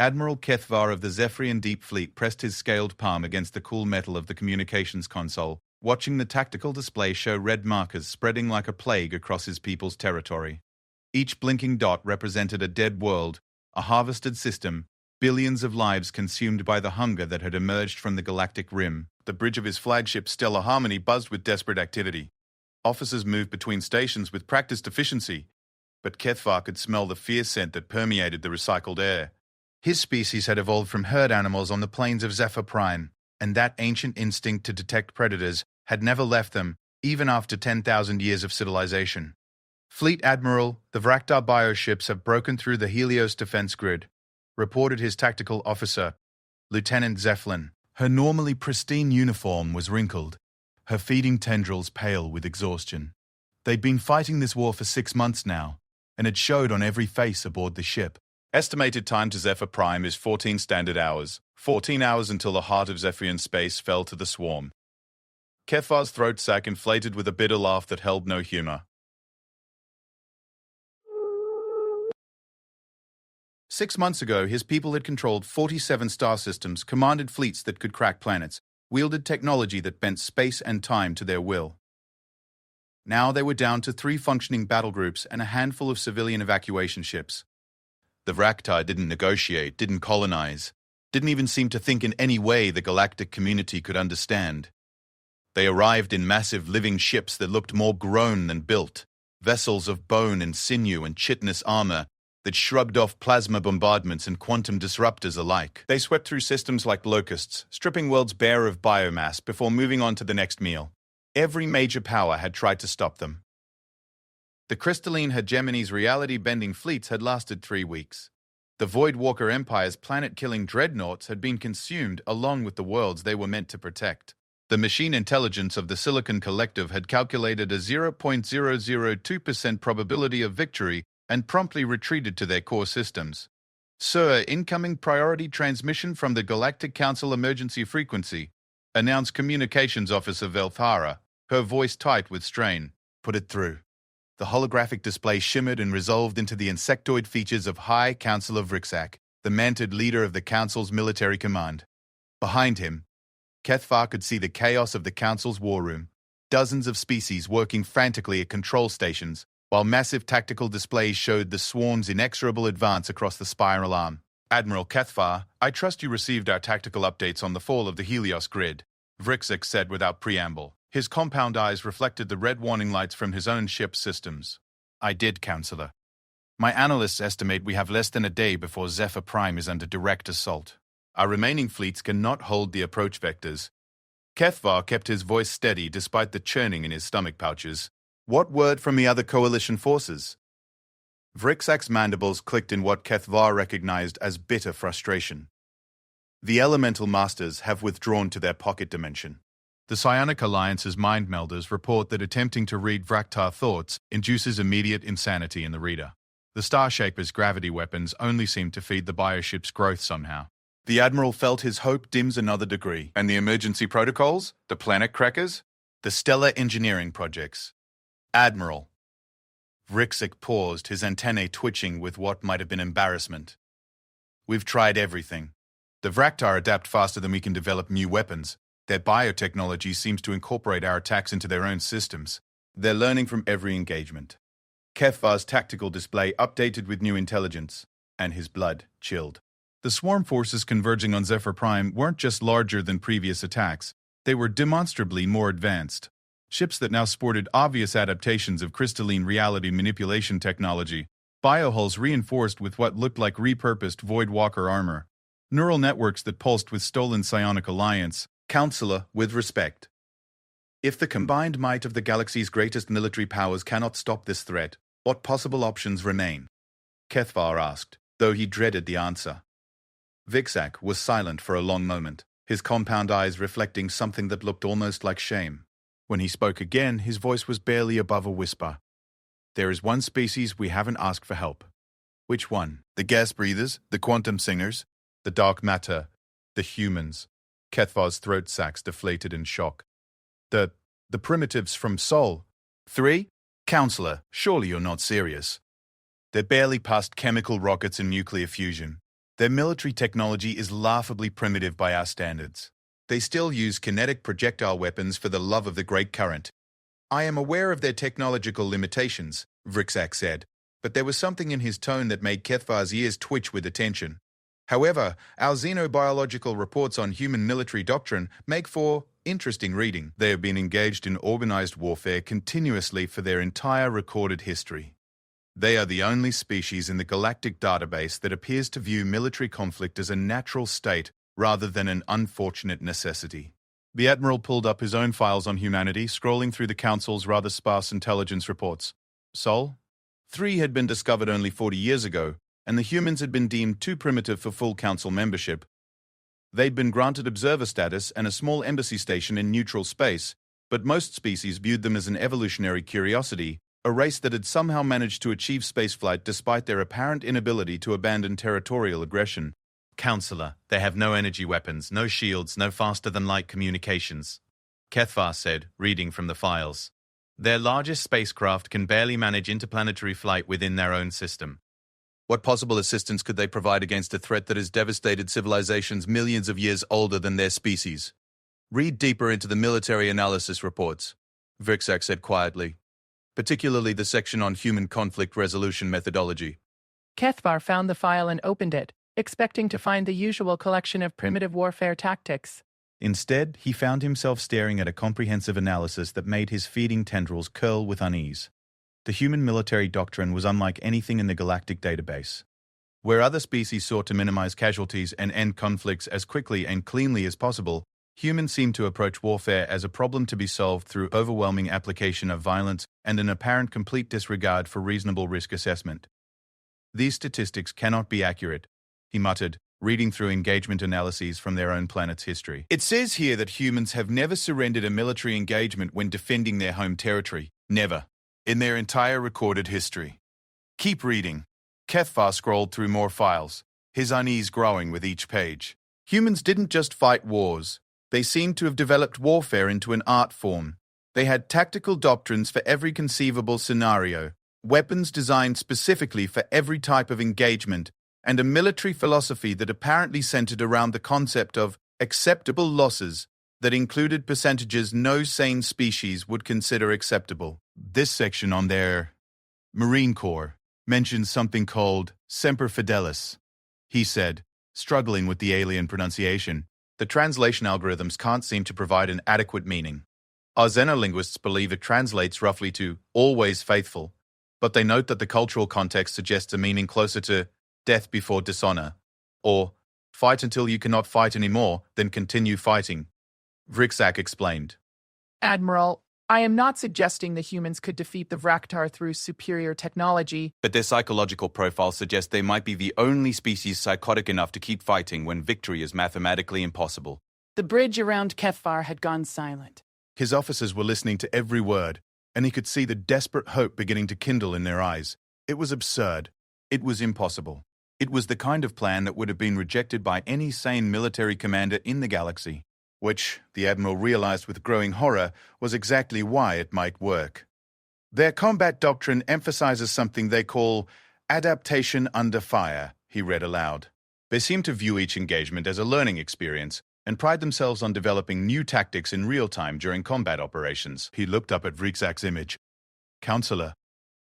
Admiral Kethvar of the Zephyrian Deep Fleet pressed his scaled palm against the cool metal of the communications console, watching the tactical display show red markers spreading like a plague across his people's territory. Each blinking dot represented a dead world, a harvested system, billions of lives consumed by the hunger that had emerged from the galactic rim. The bridge of his flagship Stellar Harmony buzzed with desperate activity. Officers moved between stations with practiced efficiency, but Kethvar could smell the fierce scent that permeated the recycled air. His species had evolved from herd animals on the plains of Zephyr Prime, and that ancient instinct to detect predators had never left them, even after 10,000 years of civilization. Fleet Admiral, the Vraktar bioships have broken through the Helios defense grid, reported his tactical officer, Lieutenant Zeflin. Her normally pristine uniform was wrinkled, her feeding tendrils pale with exhaustion. They'd been fighting this war for 6 months now, and it showed on every face aboard the ship. Estimated time to Zephyr Prime is 14 standard hours. 14 hours until the heart of Zephyrian space fell to the swarm. Kethvar's throat sac inflated with a bitter laugh that held no humor. 6 months ago, his people had controlled 47 star systems, commanded fleets that could crack planets, wielded technology that bent space and time to their will. Now they were down to 3 functioning battle groups and a handful of civilian evacuation ships. The Vraktar didn't negotiate, didn't colonize, didn't even seem to think in any way the galactic community could understand. They arrived in massive living ships that looked more grown than built, vessels of bone and sinew and chitinous armor that shrugged off plasma bombardments and quantum disruptors alike. They swept through systems like locusts, stripping worlds bare of biomass before moving on to the next meal. Every major power had tried to stop them. The crystalline hegemony's reality-bending fleets had lasted 3 weeks. The Voidwalker Empire's planet-killing dreadnoughts had been consumed along with the worlds they were meant to protect. The machine intelligence of the Silicon Collective had calculated a 0.002% probability of victory and promptly retreated to their core systems. "Sir, incoming priority transmission from the Galactic Council emergency frequency," announced Communications Officer Velthara, her voice tight with strain. "Put it through." The holographic display shimmered and resolved into the insectoid features of High Counselor Vrixak, the manted leader of the Council's military command. Behind him, Kethvar could see the chaos of the Council's war room, dozens of species working frantically at control stations, while massive tactical displays showed the swarm's inexorable advance across the spiral arm. "Admiral Kethvar, I trust you received our tactical updates on the fall of the Helios grid," Vrixak said without preamble. His compound eyes reflected the red warning lights from his own ship's systems. "I did, Counselor. My analysts estimate we have less than a day before Zephyr Prime is under direct assault. Our remaining fleets cannot hold the approach vectors." Kethvar kept his voice steady despite the churning in his stomach pouches. "What word from the other coalition forces?" Vrixak's mandibles clicked in what Kethvar recognized as bitter frustration. "The Elemental Masters have withdrawn to their pocket dimension." The Psionic Alliance's mind melders report that attempting to read Vraktar thoughts induces immediate insanity in the reader. The Starshaper's gravity weapons only seem to feed the bioship's growth somehow. The Admiral felt his hope dims another degree. "And the emergency protocols? The planet crackers? The stellar engineering projects?" "Admiral." Vrixak paused, his antennae twitching with what might have been embarrassment. "We've tried everything. The Vraktar adapt faster than we can develop new weapons. Their biotechnology seems to incorporate our attacks into their own systems. They're learning from every engagement." Kethvar's tactical display updated with new intelligence, and his blood chilled. The swarm forces converging on Zephyr Prime weren't just larger than previous attacks, they were demonstrably more advanced. Ships that now sported obvious adaptations of crystalline reality manipulation technology, biohulls reinforced with what looked like repurposed Voidwalker armor, neural networks that pulsed with stolen psionic alliance. "Counselor, with respect. If the combined might of the galaxy's greatest military powers cannot stop this threat, what possible options remain?" Kethvar asked, though he dreaded the answer. Vrixak was silent for a long moment, his compound eyes reflecting something that looked almost like shame. When he spoke again, his voice was barely above a whisper. "There is one species we haven't asked for help." "Which one? The gas breathers? The quantum singers? The dark matter? The humans?" Kethvar's throat sacs deflated in shock. The primitives from Sol." "3? Counselor, surely you're not serious. They're barely past chemical rockets and nuclear fusion. Their military technology is laughably primitive by our standards. They still use kinetic projectile weapons for the love of the great current. I am aware of their technological limitations, Vrixak said, but there was something in his tone that made Kethvar's ears twitch with attention. However, our xenobiological reports on human military doctrine make for interesting reading. They have been engaged in organized warfare continuously for their entire recorded history. They are the only species in the galactic database that appears to view military conflict as a natural state rather than an unfortunate necessity. The Admiral pulled up his own files on humanity, scrolling through the Council's rather sparse intelligence reports. Sol? 3 had been discovered only 40 years ago, and the humans had been deemed too primitive for full Council membership. They'd been granted observer status and a small embassy station in neutral space, but most species viewed them as an evolutionary curiosity, a race that had somehow managed to achieve spaceflight despite their apparent inability to abandon territorial aggression. Counselor, they have no energy weapons, no shields, no faster-than-light communications, Kethvar said, reading from the files. Their largest spacecraft can barely manage interplanetary flight within their own system. What possible assistance could they provide against a threat that has devastated civilizations millions of years older than their species? Read deeper into the military analysis reports, Vrixak said quietly, particularly the section on human conflict resolution methodology. Kethvar found the file and opened it, expecting to find the usual collection of primitive warfare tactics. Instead, he found himself staring at a comprehensive analysis that made his feeding tendrils curl with unease. The human military doctrine was unlike anything in the galactic database. Where other species sought to minimize casualties and end conflicts as quickly and cleanly as possible, humans seemed to approach warfare as a problem to be solved through overwhelming application of violence and an apparent complete disregard for reasonable risk assessment. These statistics cannot be accurate, he muttered, reading through engagement analyses from their own planet's history. It says here that humans have never surrendered a military engagement when defending their home territory. Never. In their entire recorded history. Keep reading. Kethvar scrolled through more files, his unease growing with each page. Humans didn't just fight wars. They seemed to have developed warfare into an art form. They had tactical doctrines for every conceivable scenario, weapons designed specifically for every type of engagement, and a military philosophy that apparently centered around the concept of acceptable losses that included percentages no sane species would consider acceptable. This section on their Marine Corps mentions something called Semper Fidelis, he said, struggling with the alien pronunciation. The translation algorithms can't seem to provide an adequate meaning. Our xenolinguists believe it translates roughly to always faithful, but they note that the cultural context suggests a meaning closer to death before dishonor, or fight until you cannot fight anymore, then continue fighting, Vrixak explained. Admiral, I am not suggesting the humans could defeat the Vraktar through superior technology. But their psychological profile suggests they might be the only species psychotic enough to keep fighting when victory is mathematically impossible. The bridge around Kethvar had gone silent. His officers were listening to every word, and he could see the desperate hope beginning to kindle in their eyes. It was absurd. It was impossible. It was the kind of plan that would have been rejected by any sane military commander in the galaxy, which, the Admiral realized with growing horror, was exactly why it might work. Their combat doctrine emphasizes something they call adaptation under fire, he read aloud. They seem to view each engagement as a learning experience and pride themselves on developing new tactics in real time during combat operations. He looked up at Vrixak's image. Counselor,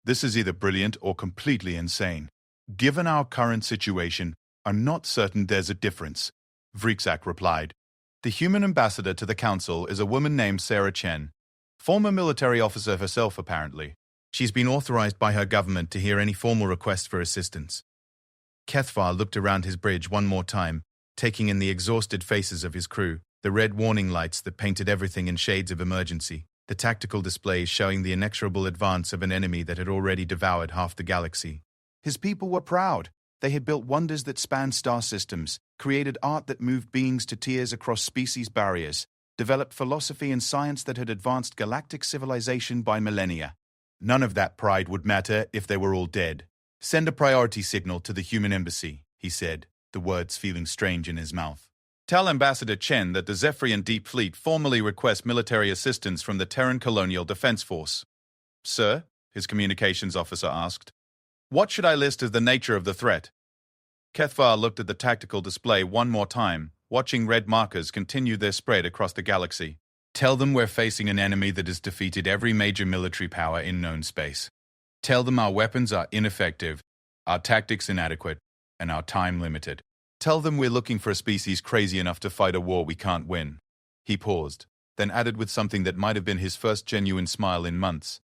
this is either brilliant or completely insane. Given our current situation, I'm not certain there's a difference, Vrixak replied. The human ambassador to the council is a woman named Sarah Chen, former military officer herself apparently. She's been authorized by her government to hear any formal request for assistance. Kethvar looked around his bridge one more time, taking in the exhausted faces of his crew, the red warning lights that painted everything in shades of emergency, the tactical displays showing the inexorable advance of an enemy that had already devoured half the galaxy. His people were proud. They had built wonders that spanned star systems, created art that moved beings to tears across species barriers, developed philosophy and science that had advanced galactic civilization by millennia. None of that pride would matter if they were all dead. Send a priority signal to the human embassy, he said, the words feeling strange in his mouth. Tell Ambassador Chen that the Zephyrian Deep Fleet formally requests military assistance from the Terran Colonial Defense Force. Sir, his communications officer asked, what should I list as the nature of the threat? Kethvar looked at the tactical display one more time, watching red markers continue their spread across the galaxy. Tell them we're facing an enemy that has defeated every major military power in known space. Tell them our weapons are ineffective, our tactics inadequate, and our time limited. Tell them we're looking for a species crazy enough to fight a war we can't win. He paused, then added with something that might have been his first genuine smile in months.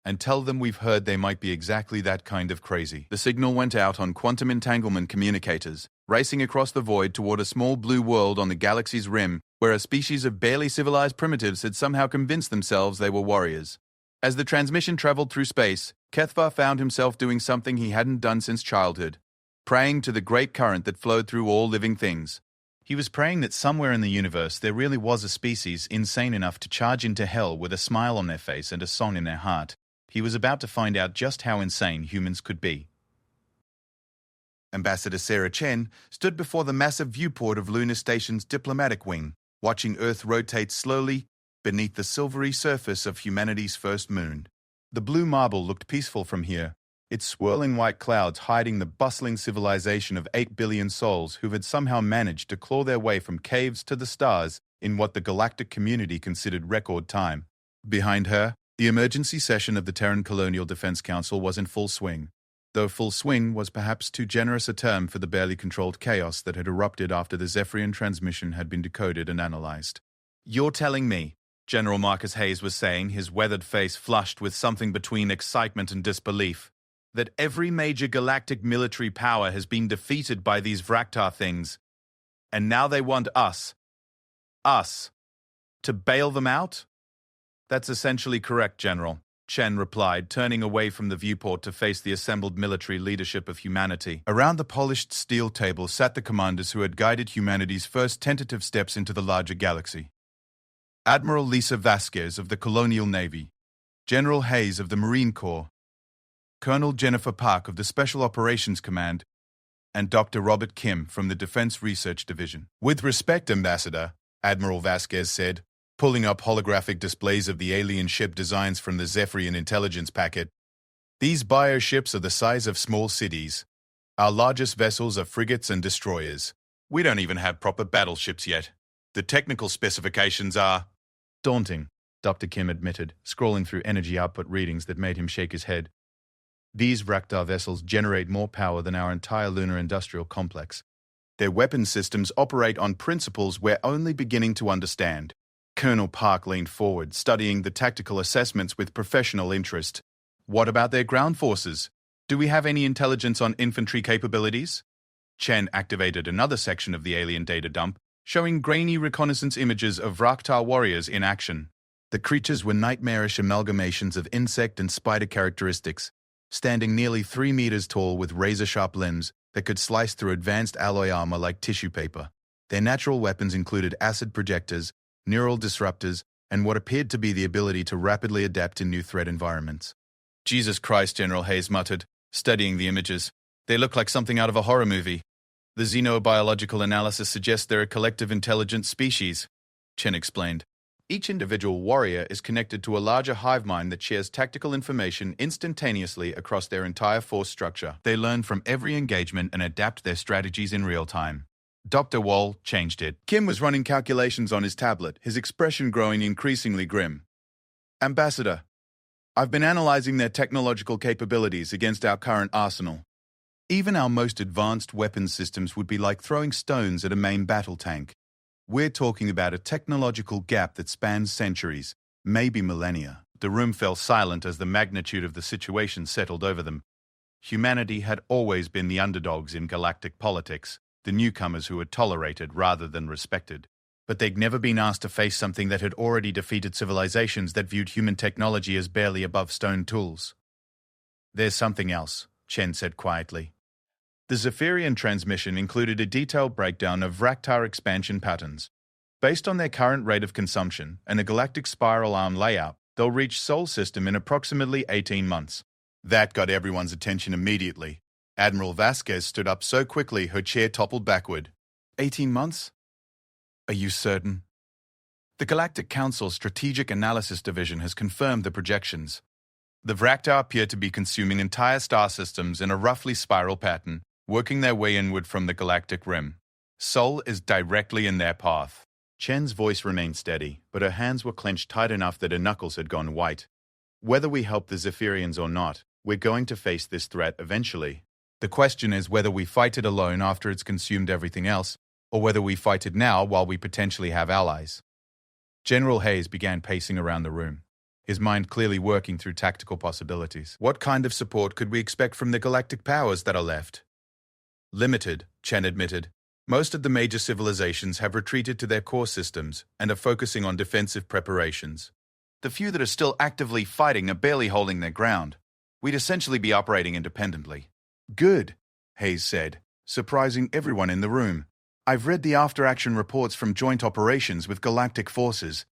And tell them we've heard they might be exactly that kind of crazy. The signal went out on quantum entanglement communicators, racing across the void toward a small blue world on the galaxy's rim where a species of barely civilized primitives had somehow convinced themselves they were warriors. As the transmission traveled through space, Kethvar found himself doing something he hadn't done since childhood, praying to the great current that flowed through all living things. He was praying that somewhere in the universe there really was a species insane enough to charge into hell with a smile on their face and a song in their heart. He was about to find out just how insane humans could be. Ambassador Sarah Chen stood before the massive viewport of Lunar Station's diplomatic wing, watching Earth rotate slowly beneath the silvery surface of humanity's first moon. The blue marble looked peaceful from here, its swirling white clouds hiding the bustling civilization of 8 billion souls who had somehow managed to claw their way from caves to the stars in what the galactic community considered record time. Behind her, the emergency session of the Terran Colonial Defense Council was in full swing, though full swing was perhaps too generous a term for the barely controlled chaos that had erupted after the Zephyrian transmission had been decoded and analyzed. "You're telling me," General Marcus Hayes was saying, his weathered face flushed with something between excitement and disbelief, "that every major galactic military power has been defeated by these Vraktar things, and now they want us, to bail them out?" "That's essentially correct, General," Chen replied, turning away from the viewport to face the assembled military leadership of humanity. Around the polished steel table sat the commanders who had guided humanity's first tentative steps into the larger galaxy. Admiral Lisa Vasquez of the Colonial Navy, General Hayes of the Marine Corps, Colonel Jennifer Park of the Special Operations Command, and Dr. Robert Kim from the Defense Research Division. "With respect, Ambassador," Admiral Vasquez said, pulling up holographic displays of the alien ship designs from the Zephyrian intelligence packet. "These bioships are the size of small cities. Our largest vessels are frigates and destroyers. We don't even have proper battleships yet. The technical specifications are daunting," Dr. Kim admitted, scrolling through energy output readings that made him shake his head. "These Vraktar vessels generate more power than our entire lunar industrial complex. Their weapon systems operate on principles we're only beginning to understand." Colonel Park leaned forward, studying the tactical assessments with professional interest. "What about their ground forces? Do we have any intelligence on infantry capabilities?" Chen activated another section of the alien data dump, showing grainy reconnaissance images of Vraktar warriors in action. The creatures were nightmarish amalgamations of insect and spider characteristics, standing nearly 3 meters tall with razor-sharp limbs that could slice through advanced alloy armor like tissue paper. Their natural weapons included acid projectors, neural disruptors, and what appeared to be the ability to rapidly adapt in new threat environments. "Jesus Christ," General Hayes muttered, studying the images. "They look like something out of a horror movie. The xenobiological analysis suggests they're a collective intelligent species," Chen explained. "Each individual warrior is connected to a larger hive mind that shares tactical information instantaneously across their entire force structure. They learn from every engagement and adapt their strategies in real time." Dr. Wall changed it. Kim was running calculations on his tablet, his expression growing increasingly grim. "Ambassador, I've been analyzing their technological capabilities against our current arsenal. Even our most advanced weapons systems would be like throwing stones at a main battle tank. We're talking about a technological gap that spans centuries, maybe millennia." The room fell silent as the magnitude of the situation settled over them. Humanity had always been the underdogs in galactic politics, the newcomers who were tolerated rather than respected. But they'd never been asked to face something that had already defeated civilizations that viewed human technology as barely above stone tools. "There's something else," Chen said quietly. The Zephyrian transmission included a detailed breakdown of Vraktar expansion patterns. Based on their current rate of consumption and a galactic spiral arm layout, they'll reach Sol System in approximately 18 months. That got everyone's attention immediately. Admiral Vasquez stood up so quickly her chair toppled backward. 18 months? Are you certain? The Galactic Council's Strategic Analysis Division has confirmed the projections. The Vraktar appear to be consuming entire star systems in a roughly spiral pattern, working their way inward from the galactic rim. Sol is directly in their path. Chen's voice remained steady, but her hands were clenched tight enough that her knuckles had gone white. Whether we help the Zephyrians or not, we're going to face this threat eventually. The question is whether we fight it alone after it's consumed everything else, or whether we fight it now while we potentially have allies. General Hayes began pacing around the room, his mind clearly working through tactical possibilities. What kind of support could we expect from the galactic powers that are left? Limited, Chen admitted. Most of the major civilizations have retreated to their core systems and are focusing on defensive preparations. The few that are still actively fighting are barely holding their ground. We'd essentially be operating independently. Good, Hayes said, surprising everyone in the room. I've read the after-action reports from joint operations with galactic forces.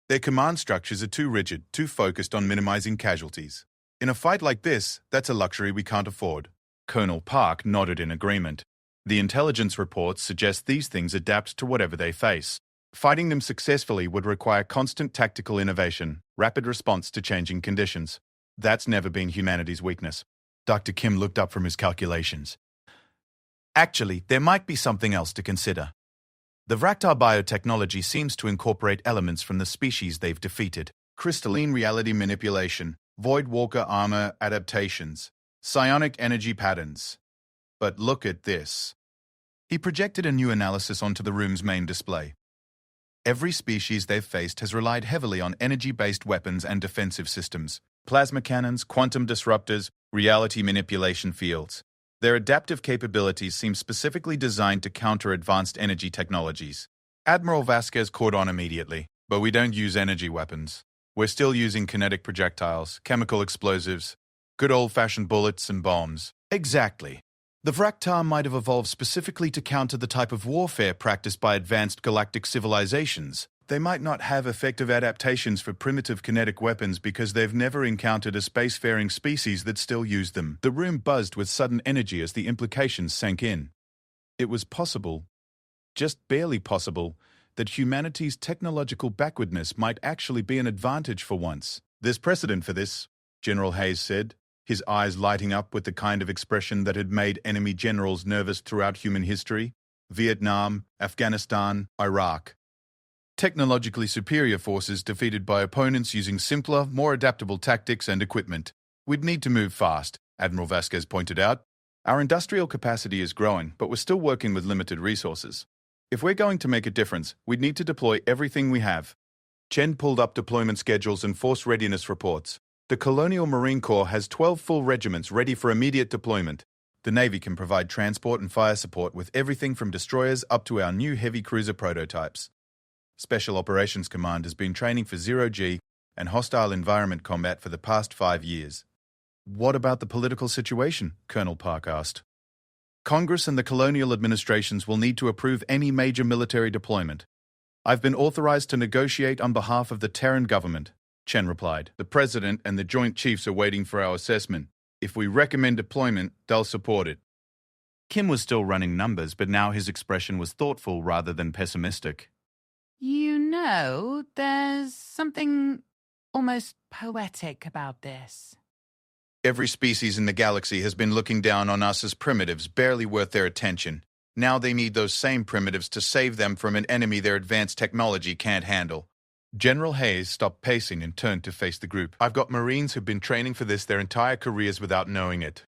Their command structures are too rigid, too focused on minimizing casualties. In a fight like this, that's a luxury we can't afford. Colonel Park nodded in agreement. The intelligence reports suggest these things adapt to whatever they face. Fighting them successfully would require constant tactical innovation, rapid response to changing conditions. That's never been humanity's weakness. Dr. Kim looked up from his calculations. Actually, there might be something else to consider. The Vraktar biotechnology seems to incorporate elements from the species they've defeated. Crystalline reality manipulation, void walker armor adaptations, psionic energy patterns. But look at this. He projected a new analysis onto the room's main display. Every species they've faced has relied heavily on energy-based weapons and defensive systems. Plasma cannons, quantum disruptors, reality manipulation fields. Their adaptive capabilities seem specifically designed to counter advanced energy technologies. Admiral Vasquez caught on immediately, but we don't use energy weapons. We're still using kinetic projectiles, chemical explosives, good old-fashioned bullets and bombs. Exactly. The Vraktar might have evolved specifically to counter the type of warfare practiced by advanced galactic civilizations. They might not have effective adaptations for primitive kinetic weapons because they've never encountered a spacefaring species that still use them. The room buzzed with sudden energy as the implications sank in. It was possible, just barely possible, that humanity's technological backwardness might actually be an advantage for once. There's precedent for this, General Hayes said, his eyes lighting up with the kind of expression that had made enemy generals nervous throughout human history. Vietnam, Afghanistan, Iraq. Technologically superior forces defeated by opponents using simpler, more adaptable tactics and equipment. We'd need to move fast, Admiral Vasquez pointed out. Our industrial capacity is growing, but we're still working with limited resources. If we're going to make a difference, we'd need to deploy everything we have. Chen pulled up deployment schedules and force readiness reports. The Colonial Marine Corps has 12 full regiments ready for immediate deployment. The Navy can provide transport and fire support with everything from destroyers up to our new heavy cruiser prototypes. Special Operations Command has been training for zero-G and hostile environment combat for the past 5 years. What about the political situation? Colonel Park asked. Congress and the colonial administrations will need to approve any major military deployment. I've been authorized to negotiate on behalf of the Terran government, Chen replied. The President and the Joint Chiefs are waiting for our assessment. If we recommend deployment, they'll support it. Kim was still running numbers, but now his expression was thoughtful rather than pessimistic. You know, there's something almost poetic about this. Every species in the galaxy has been looking down on us as primitives, barely worth their attention. Now they need those same primitives to save them from an enemy their advanced technology can't handle. General Hayes stopped pacing and turned to face the group. I've got Marines who've been training for this their entire careers without knowing it.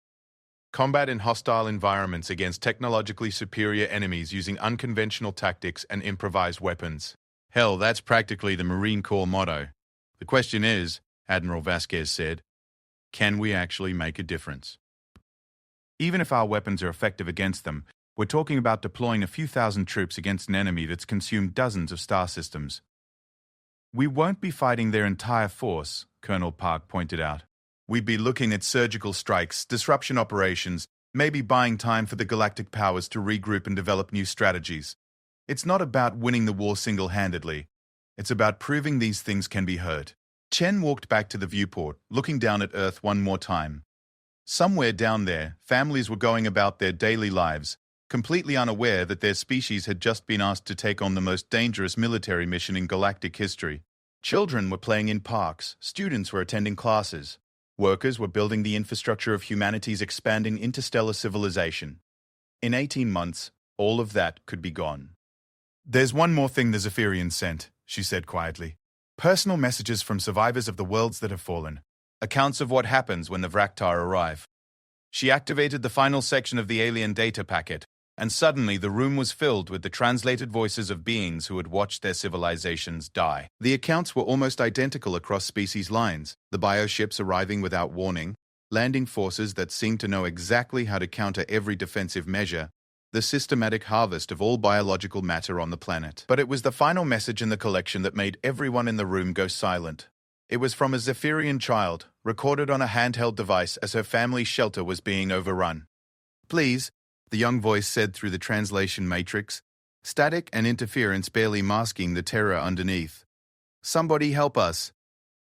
Combat in hostile environments against technologically superior enemies using unconventional tactics and improvised weapons. Hell, that's practically the Marine Corps motto. The question is, Admiral Vasquez said, can we actually make a difference? Even if our weapons are effective against them, we're talking about deploying a few thousand troops against an enemy that's consumed dozens of star systems. We won't be fighting their entire force, Colonel Park pointed out. We'd be looking at surgical strikes, disruption operations, maybe buying time for the galactic powers to regroup and develop new strategies. It's not about winning the war single-handedly. It's about proving these things can be heard. Chen walked back to the viewport, looking down at Earth one more time. Somewhere down there, families were going about their daily lives, completely unaware that their species had just been asked to take on the most dangerous military mission in galactic history. Children were playing in parks, students were attending classes, workers were building the infrastructure of humanity's expanding interstellar civilization. In 18 months, all of that could be gone. "There's one more thing the Zephyrians sent," she said quietly. "Personal messages from survivors of the worlds that have fallen. Accounts of what happens when the Vraktar arrive." She activated the final section of the alien data packet, and suddenly the room was filled with the translated voices of beings who had watched their civilizations die. The accounts were almost identical across species lines, the bioships arriving without warning, landing forces that seemed to know exactly how to counter every defensive measure, the systematic harvest of all biological matter on the planet. But it was the final message in the collection that made everyone in the room go silent. It was from a Zephyrian child, recorded on a handheld device as her family's shelter was being overrun. "Please," the young voice said through the translation matrix, static and interference barely masking the terror underneath. "Somebody help us."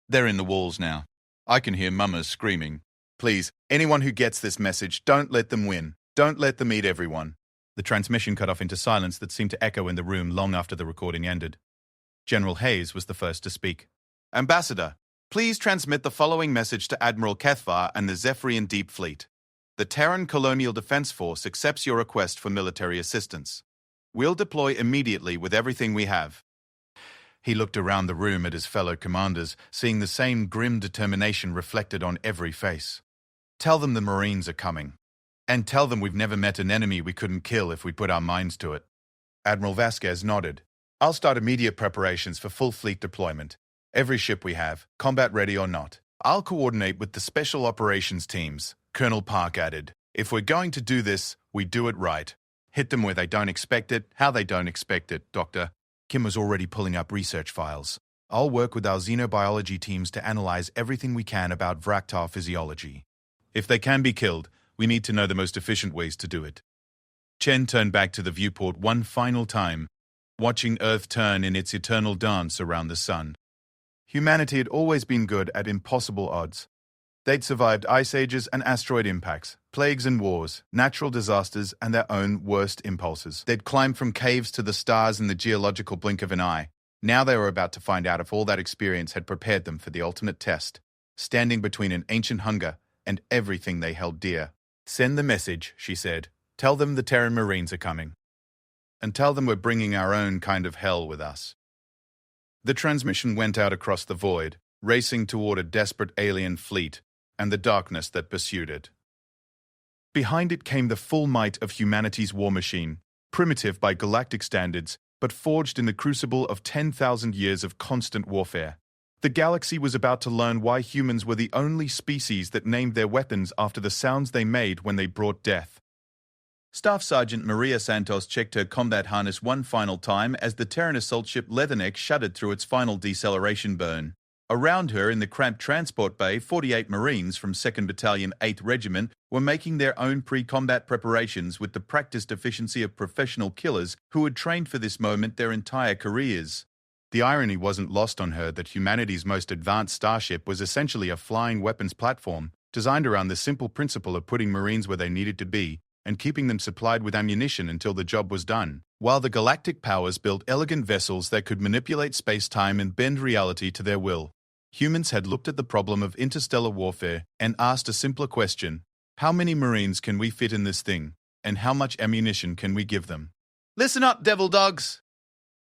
"They're in the walls now. I can hear mamas screaming. Please, anyone who gets this message, don't let them win. Don't let them eat everyone." The transmission cut off into silence that seemed to echo in the room long after the recording ended. General Hayes was the first to speak. "Ambassador, please transmit the following message to Admiral Kethvar and the Zephyrian Deep Fleet. The Terran Colonial Defense Force accepts your request for military assistance. We'll deploy immediately with everything we have." He looked around the room at his fellow commanders, seeing the same grim determination reflected on every face. "Tell them the Marines are coming. And tell them we've never met an enemy we couldn't kill if we put our minds to it." Admiral Vasquez nodded. "I'll start immediate preparations for full fleet deployment. Every ship we have, combat ready or not. I'll coordinate with the special operations teams," Colonel Park added. "If we're going to do this, we do it right. Hit them where they don't expect it, how they don't expect it, Doctor." Kim was already pulling up research files. "I'll work with our xenobiology teams to analyze everything we can about Vraktar physiology. If they can be killed, we need to know the most efficient ways to do it." Chen turned back to the viewport one final time, watching Earth turn in its eternal dance around the sun. Humanity had always been good at impossible odds. They'd survived ice ages and asteroid impacts, plagues and wars, natural disasters, and their own worst impulses. They'd climbed from caves to the stars in the geological blink of an eye. Now they were about to find out if all that experience had prepared them for the ultimate test, standing between an ancient hunger and everything they held dear. "Send the message," she said. "Tell them the Terran Marines are coming. And tell them we're bringing our own kind of hell with us." The transmission went out across the void, racing toward a desperate alien fleet and the darkness that pursued it. Behind it came the full might of humanity's war machine, primitive by galactic standards, but forged in the crucible of 10,000 years of constant warfare. The galaxy was about to learn why humans were the only species that named their weapons after the sounds they made when they brought death. Staff Sergeant Maria Santos checked her combat harness one final time as the Terran assault ship Leatherneck shuddered through its final deceleration burn. Around her in the cramped transport bay, 48 Marines from 2nd Battalion 8th Regiment were making their own pre-combat preparations with the practiced efficiency of professional killers who had trained for this moment their entire careers. The irony wasn't lost on her that humanity's most advanced starship was essentially a flying weapons platform, designed around the simple principle of putting Marines where they needed to be and keeping them supplied with ammunition until the job was done, while the galactic powers built elegant vessels that could manipulate space-time and bend reality to their will. Humans had looked at the problem of interstellar warfare and asked a simpler question: how many Marines can we fit in this thing, and how much ammunition can we give them? "Listen up, devil dogs!"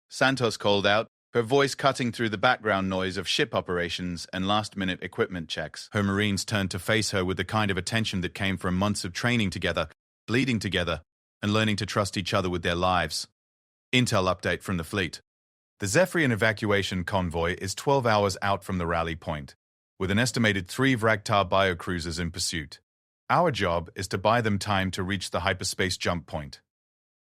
Santos called out, her voice cutting through the background noise of ship operations and last-minute equipment checks. Her Marines turned to face her with the kind of attention that came from months of training together, bleeding together, and learning to trust each other with their lives. Intel update from the fleet. The Zephyrian evacuation convoy is 12 hours out from the rally point, with an estimated 3 Vraktar biocruisers in pursuit. Our job is to buy them time to reach the hyperspace jump point.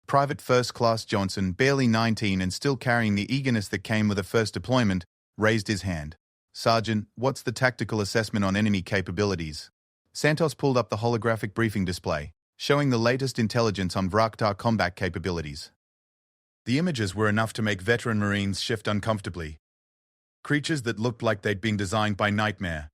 Private First Class Johnson, barely 19 and still carrying the eagerness that came with a first deployment, raised his hand. "Sergeant, what's the tactical assessment on enemy capabilities?" Santos pulled up the holographic briefing display, showing the latest intelligence on Vraktar combat capabilities. The images were enough to make veteran Marines shift uncomfortably. Creatures that looked like they'd been designed by Nightmare,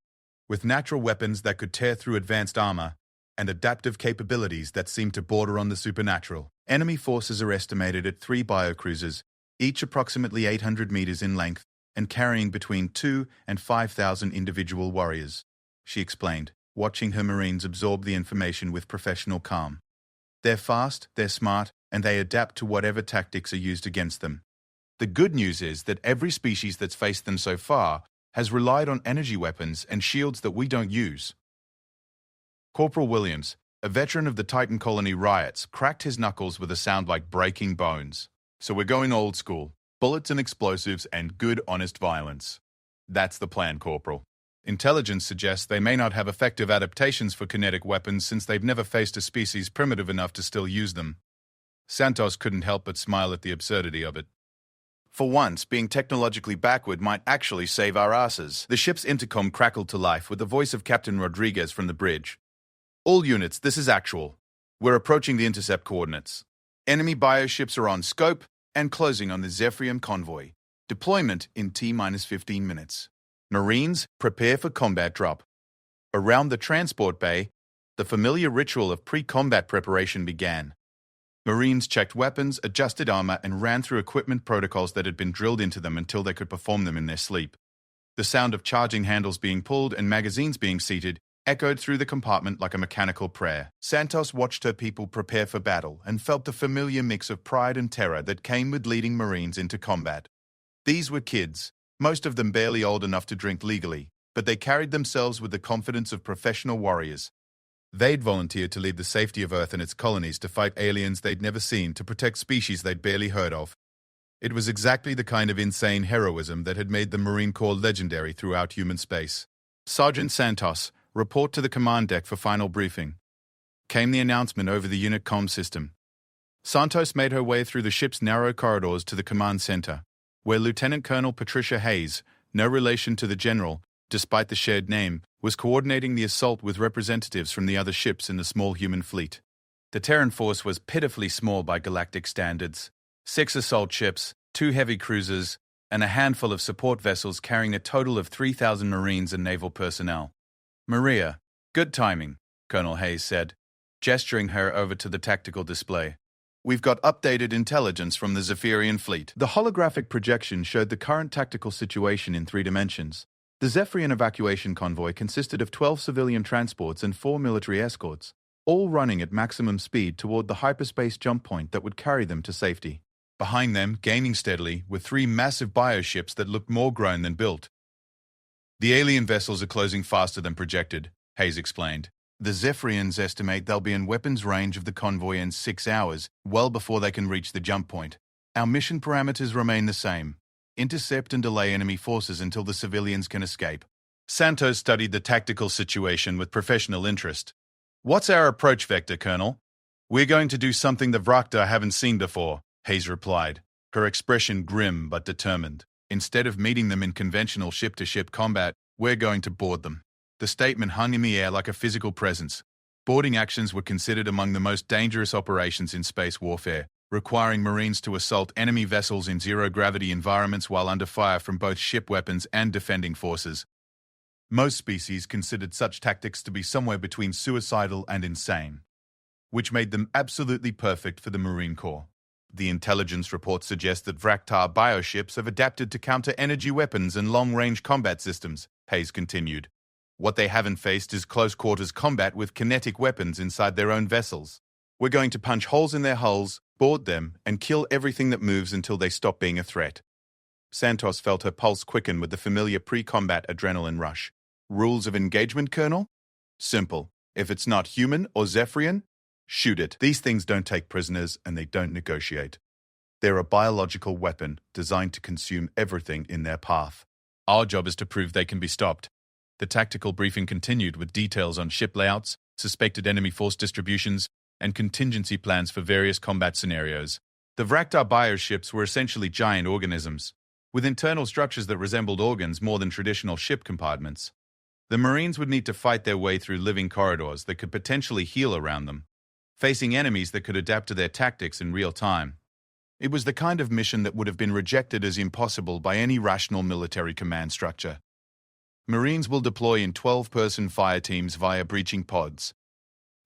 with natural weapons that could tear through advanced armor, and adaptive capabilities that seemed to border on the supernatural. Enemy forces are estimated at 3 biocruisers, each approximately 800 meters in length, and carrying between 2,000 and 5,000 individual warriors, she explained, watching her Marines absorb the information with professional calm. They're fast, they're smart, and they adapt to whatever tactics are used against them. The good news is that every species that's faced them so far has relied on energy weapons and shields that we don't use. Corporal Williams, a veteran of the Titan colony riots, cracked his knuckles with a sound like breaking bones. So we're going old school. Bullets and explosives and good, honest violence. That's the plan, Corporal. Intelligence suggests they may not have effective adaptations for kinetic weapons since they've never faced a species primitive enough to still use them. Santos couldn't help but smile at the absurdity of it. For once, being technologically backward might actually save our asses. The ship's intercom crackled to life with the voice of Captain Rodriguez from the bridge. All units, this is actual. We're approaching the intercept coordinates. Enemy bioships are on scope and closing on the Zephyrian convoy. Deployment in T-15 minutes. Marines, prepare for combat drop. Around the transport bay, the familiar ritual of pre-combat preparation began. Marines checked weapons, adjusted armor, and ran through equipment protocols that had been drilled into them until they could perform them in their sleep. The sound of charging handles being pulled and magazines being seated echoed through the compartment like a mechanical prayer. Santos watched her people prepare for battle and felt the familiar mix of pride and terror that came with leading Marines into combat. These were kids, most of them barely old enough to drink legally, but they carried themselves with the confidence of professional warriors. They'd volunteered to leave the safety of Earth and its colonies to fight aliens they'd never seen to protect species they'd barely heard of. It was exactly the kind of insane heroism that had made the Marine Corps legendary throughout human space. Sergeant Santos, report to the command deck for final briefing. Came the announcement over the unit comm system. Santos made her way through the ship's narrow corridors to the command center, where Lieutenant Colonel Patricia Hayes, no relation to the general, despite the shared name, was coordinating the assault with representatives from the other ships in the small human fleet. The Terran force was pitifully small by galactic standards. 6 assault ships, 2 heavy cruisers, and a handful of support vessels carrying a total of 3,000 Marines and naval personnel. Maria, good timing, Colonel Hayes said, gesturing her over to the tactical display. We've got updated intelligence from the Zephyrian fleet. The holographic projection showed the current tactical situation in 3 dimensions. The Zephyrian evacuation convoy consisted of 12 civilian transports and 4 military escorts, all running at maximum speed toward the hyperspace jump point that would carry them to safety. Behind them, gaining steadily, were 3 massive bioships that looked more grown than built. The alien vessels are closing faster than projected, Hayes explained. The Zephyrians estimate they'll be in weapons range of the convoy in 6 hours, well before they can reach the jump point. Our mission parameters remain the same. Intercept and delay enemy forces until the civilians can escape. Santos studied the tactical situation with professional interest. What's our approach vector, Colonel? We're going to do something the Vrakta haven't seen before, Hayes replied, her expression grim but determined. Instead of meeting them in conventional ship-to-ship combat, we're going to board them. The statement hung in the air like a physical presence. Boarding actions were considered among the most dangerous operations in space warfare, requiring Marines to assault enemy vessels in zero-gravity environments while under fire from both ship weapons and defending forces. Most species considered such tactics to be somewhere between suicidal and insane, which made them absolutely perfect for the Marine Corps. The intelligence reports suggest that Vraktar bioships have adapted to counter energy weapons and long-range combat systems, Hayes continued. What they haven't faced is close-quarters combat with kinetic weapons inside their own vessels. We're going to punch holes in their hulls, board them, and kill everything that moves until they stop being a threat. Santos felt her pulse quicken with the familiar pre-combat adrenaline rush. Rules of engagement, Colonel? Simple. If it's not human or Zephyrian, shoot it. These things don't take prisoners and they don't negotiate. They're a biological weapon designed to consume everything in their path. Our job is to prove they can be stopped. The tactical briefing continued with details on ship layouts, suspected enemy force distributions, and contingency plans for various combat scenarios. The Vraktar bioships were essentially giant organisms, with internal structures that resembled organs more than traditional ship compartments. The Marines would need to fight their way through living corridors that could potentially heal around them, facing enemies that could adapt to their tactics in real time. It was the kind of mission that would have been rejected as impossible by any rational military command structure. Marines will deploy in 12-person fire teams via breaching pods,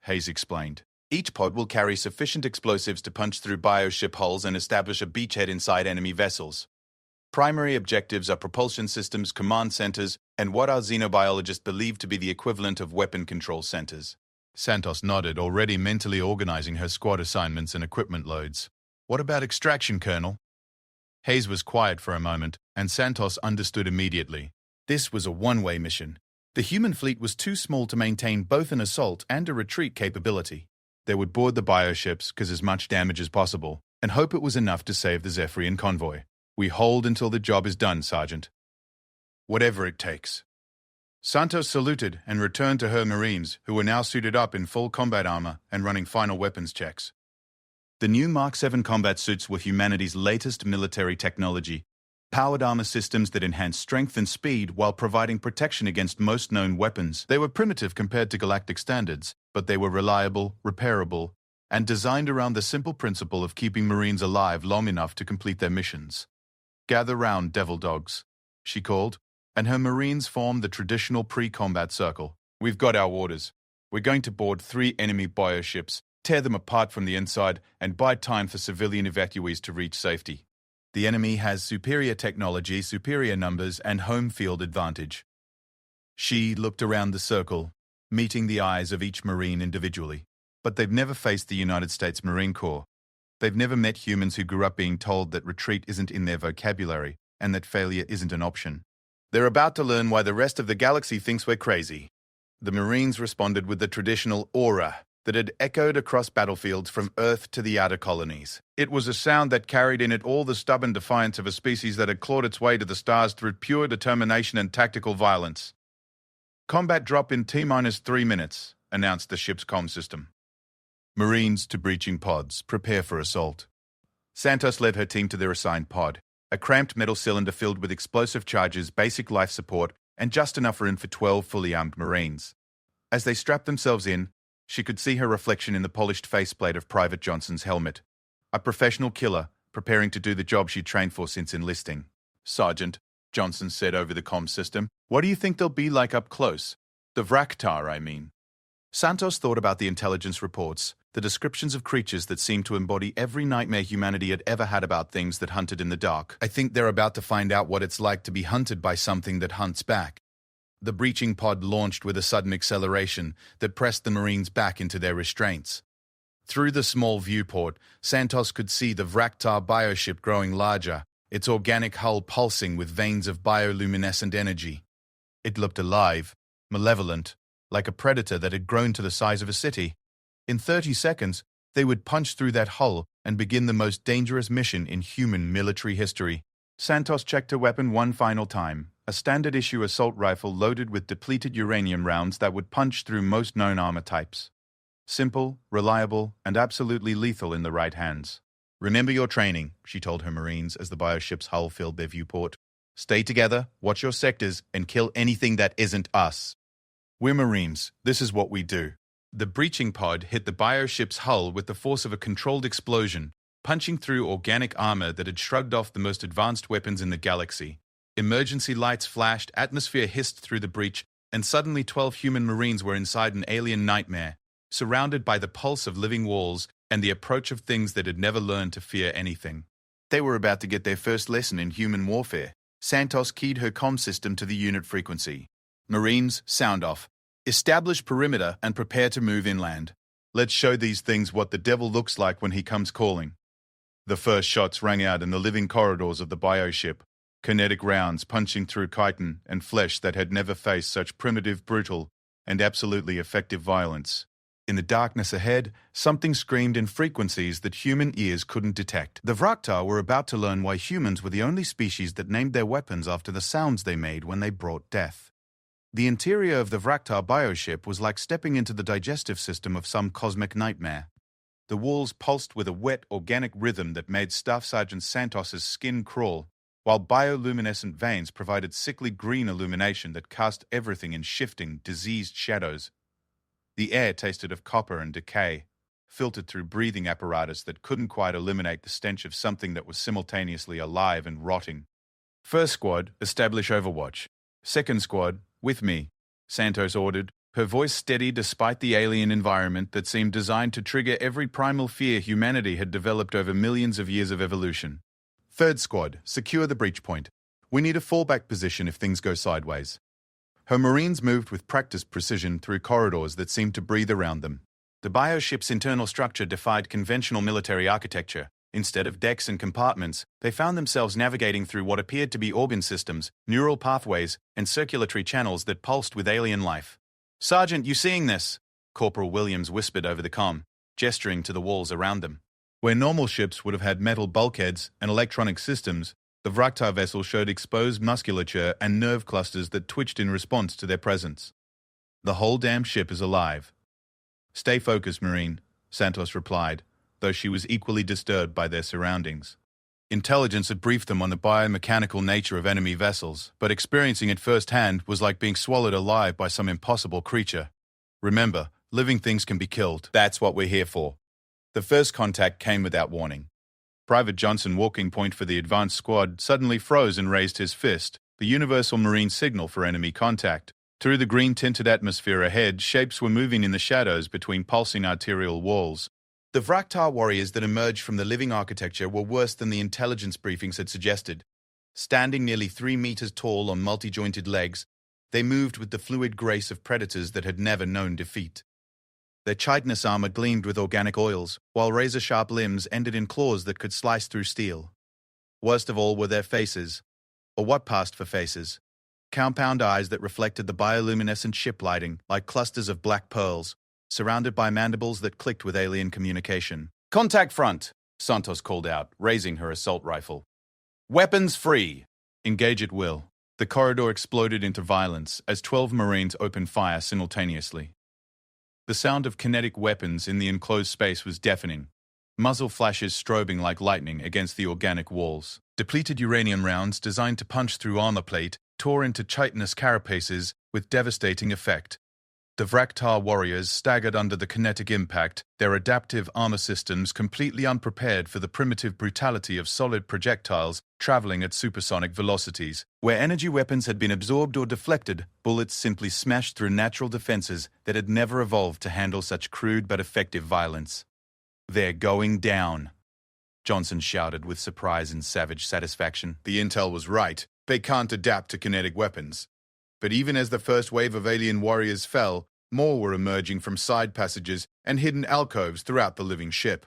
Hayes explained. Each pod will carry sufficient explosives to punch through bioship hulls and establish a beachhead inside enemy vessels. Primary objectives are propulsion systems, command centers, and what our xenobiologists believe to be the equivalent of weapon control centers. Santos nodded, already mentally organizing her squad assignments and equipment loads. What about extraction, Colonel? Hayes was quiet for a moment, and Santos understood immediately. This was a one-way mission. The human fleet was too small to maintain both an assault and a retreat capability. They would board the bioships, cause as much damage as possible, and hope it was enough to save the Zephyrian convoy. We hold until the job is done, Sergeant. Whatever it takes. Santos saluted and returned to her Marines, who were now suited up in full combat armor and running final weapons checks. The new Mark 7 combat suits were humanity's latest military technology, powered armor systems that enhanced strength and speed while providing protection against most known weapons. They were primitive compared to galactic standards, but they were reliable, repairable, and designed around the simple principle of keeping Marines alive long enough to complete their missions. Gather round, devil dogs, she called, and her Marines formed the traditional pre-combat circle. We've got our orders. We're going to board 3 enemy bioships, tear them apart from the inside, and buy time for civilian evacuees to reach safety. The enemy has superior technology, superior numbers, and home field advantage. She looked around the circle, meeting the eyes of each Marine individually. But they've never faced the United States Marine Corps. They've never met humans who grew up being told that retreat isn't in their vocabulary and that failure isn't an option. They're about to learn why the rest of the galaxy thinks we're crazy. The Marines responded with the traditional aura that had echoed across battlefields from Earth to the outer colonies. It was a sound that carried in it all the stubborn defiance of a species that had clawed its way to the stars through pure determination and tactical violence. Combat drop in T-3 minutes, announced the ship's comm system. Marines to breaching pods, prepare for assault. Santos led her team to their assigned pod, a cramped metal cylinder filled with explosive charges, basic life support, and just enough room for 12 fully armed Marines. As they strapped themselves in, she could see her reflection in the polished faceplate of Private Johnson's helmet. A professional killer, preparing to do the job she'd trained for since enlisting. Sergeant, Johnson said over the comm system, what do you think they'll be like up close? The Vraktar, I mean. Santos thought about the intelligence reports, the descriptions of creatures that seemed to embody every nightmare humanity had ever had about things that hunted in the dark. I think they're about to find out what it's like to be hunted by something that hunts back. The breaching pod launched with a sudden acceleration that pressed the Marines back into their restraints. Through the small viewport, Santos could see the Vraktar bioship growing larger, its organic hull pulsing with veins of bioluminescent energy. It looked alive, malevolent, like a predator that had grown to the size of a city. In 30 seconds, they would punch through that hull and begin the most dangerous mission in human military history. Santos checked her weapon one final time, a standard-issue assault rifle loaded with depleted uranium rounds that would punch through most known armor types. Simple, reliable, and absolutely lethal in the right hands. Remember your training, she told her Marines as the bioship's hull filled their viewport. Stay together, watch your sectors, and kill anything that isn't us. We're Marines. This is what we do. The breaching pod hit the bioship's hull with the force of a controlled explosion, punching through organic armor that had shrugged off the most advanced weapons in the galaxy. Emergency lights flashed, atmosphere hissed through the breach, and suddenly 12 human Marines were inside an alien nightmare, surrounded by the pulse of living walls and the approach of things that had never learned to fear anything. They were about to get their first lesson in human warfare. Santos keyed her comm system to the unit frequency. Marines, sound off. Establish perimeter and prepare to move inland. Let's show these things what the devil looks like when he comes calling. The first shots rang out in the living corridors of the bioship, kinetic rounds punching through chitin and flesh that had never faced such primitive, brutal, and absolutely effective violence. In the darkness ahead, something screamed in frequencies that human ears couldn't detect. The Vraktar were about to learn why humans were the only species that named their weapons after the sounds they made when they brought death. The interior of the Vraktar bioship was like stepping into the digestive system of some cosmic nightmare. The walls pulsed with a wet, organic rhythm that made Staff Sergeant Santos's skin crawl, while bioluminescent veins provided sickly green illumination that cast everything in shifting, diseased shadows. The air tasted of copper and decay, filtered through breathing apparatus that couldn't quite eliminate the stench of something that was simultaneously alive and rotting. First squad, establish overwatch. Second squad, with me, Santos ordered, her voice steady despite the alien environment that seemed designed to trigger every primal fear humanity had developed over millions of years of evolution. Third squad, secure the breach point. We need a fallback position if things go sideways. Her Marines moved with practiced precision through corridors that seemed to breathe around them. The bioship's internal structure defied conventional military architecture. Instead of decks and compartments, they found themselves navigating through what appeared to be organ systems, neural pathways, and circulatory channels that pulsed with alien life. "Sergeant, you seeing this?" Corporal Williams whispered over the comm, gesturing to the walls around them. Where normal ships would have had metal bulkheads and electronic systems, the Vraktar vessel showed exposed musculature and nerve clusters that twitched in response to their presence. "The whole damn ship is alive." "Stay focused, Marine," Santos replied, though she was equally disturbed by their surroundings. Intelligence had briefed them on the biomechanical nature of enemy vessels, but experiencing it firsthand was like being swallowed alive by some impossible creature. "Remember, living things can be killed. That's what we're here for." The first contact came without warning. Private Johnson, walking point for the advanced squad, suddenly froze and raised his fist, the universal marine signal for enemy contact. Through the green-tinted atmosphere ahead, shapes were moving in the shadows between pulsing arterial walls. The Vraktar warriors that emerged from the living architecture were worse than the intelligence briefings had suggested. Standing nearly 3 meters tall on multi-jointed legs, they moved with the fluid grace of predators that had never known defeat. Their chitinous armor gleamed with organic oils, while razor-sharp limbs ended in claws that could slice through steel. Worst of all were their faces, or what passed for faces. Compound eyes that reflected the bioluminescent ship lighting like clusters of black pearls, surrounded by mandibles that clicked with alien communication. "Contact front," Santos called out, raising her assault rifle. "Weapons free." "Engage at will." The corridor exploded into violence as 12 Marines opened fire simultaneously. The sound of kinetic weapons in the enclosed space was deafening, muzzle flashes strobing like lightning against the organic walls. Depleted uranium rounds designed to punch through armor plate tore into chitinous carapaces with devastating effect. The Vraktar warriors staggered under the kinetic impact, their adaptive armor systems completely unprepared for the primitive brutality of solid projectiles traveling at supersonic velocities. Where energy weapons had been absorbed or deflected, bullets simply smashed through natural defenses that had never evolved to handle such crude but effective violence. "They're going down," Johnson shouted with surprise and savage satisfaction. The intel was right. They can't adapt to kinetic weapons. But even as the first wave of alien warriors fell, more were emerging from side passages and hidden alcoves throughout the living ship.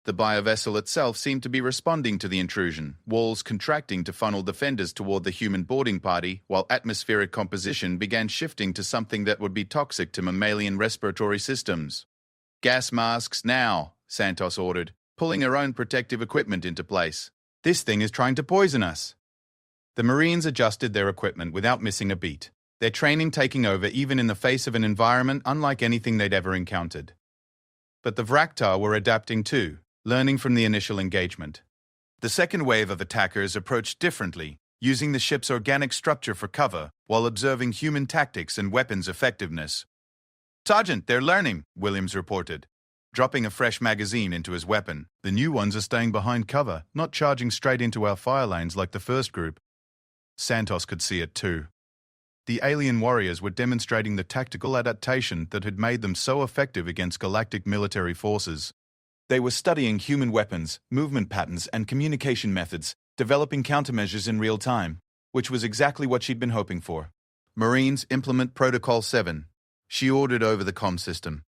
The biovessel itself seemed to be responding to the intrusion, walls contracting to funnel defenders toward the human boarding party, while atmospheric composition began shifting to something that would be toxic to mammalian respiratory systems. "Gas masks now," Santos ordered, pulling her own protective equipment into place. "This thing is trying to poison us." The Marines adjusted their equipment without missing a beat, their training taking over even in the face of an environment unlike anything they'd ever encountered. But the Vraktar were adapting too, learning from the initial engagement. The second wave of attackers approached differently, using the ship's organic structure for cover while observing human tactics and weapons effectiveness. "Sergeant, they're learning," Williams reported, dropping a fresh magazine into his weapon. "The new ones are staying behind cover, not charging straight into our fire lanes like the first group." Santos could see it too. The alien warriors were demonstrating the tactical adaptation that had made them so effective against galactic military forces. They were studying human weapons, movement patterns, and communication methods, developing countermeasures in real time, which was exactly what she'd been hoping for. "Marines, implement Protocol 7, she ordered over the comm system.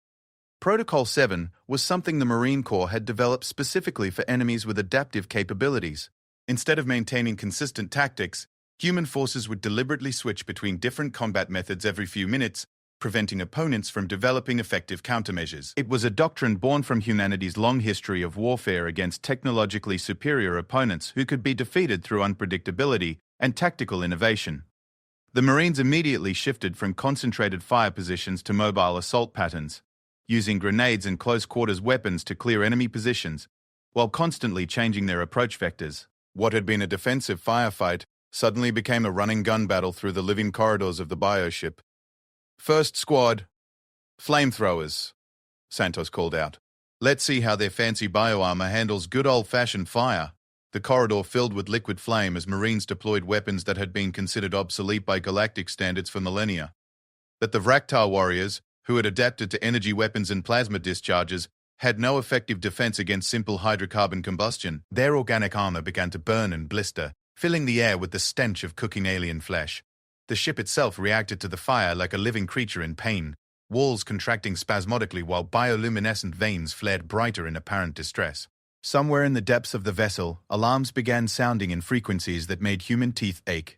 Protocol 7 was something the Marine Corps had developed specifically for enemies with adaptive capabilities. Instead of maintaining consistent tactics, human forces would deliberately switch between different combat methods every few minutes, preventing opponents from developing effective countermeasures. It was a doctrine born from humanity's long history of warfare against technologically superior opponents who could be defeated through unpredictability and tactical innovation. The Marines immediately shifted from concentrated fire positions to mobile assault patterns, using grenades and close-quarters weapons to clear enemy positions, while constantly changing their approach vectors. What had been a defensive firefight suddenly became a running gun battle through the living corridors of the bioship. "First squad, flamethrowers," Santos called out. "Let's see how their fancy bioarmor handles good old-fashioned fire." The corridor filled with liquid flame as Marines deployed weapons that had been considered obsolete by galactic standards for millennia. But the Vraktar warriors, who had adapted to energy weapons and plasma discharges, had no effective defense against simple hydrocarbon combustion. Their organic armor began to burn and blister, filling the air with the stench of cooking alien flesh. The ship itself reacted to the fire like a living creature in pain, walls contracting spasmodically while bioluminescent veins flared brighter in apparent distress. Somewhere in the depths of the vessel, alarms began sounding in frequencies that made human teeth ache.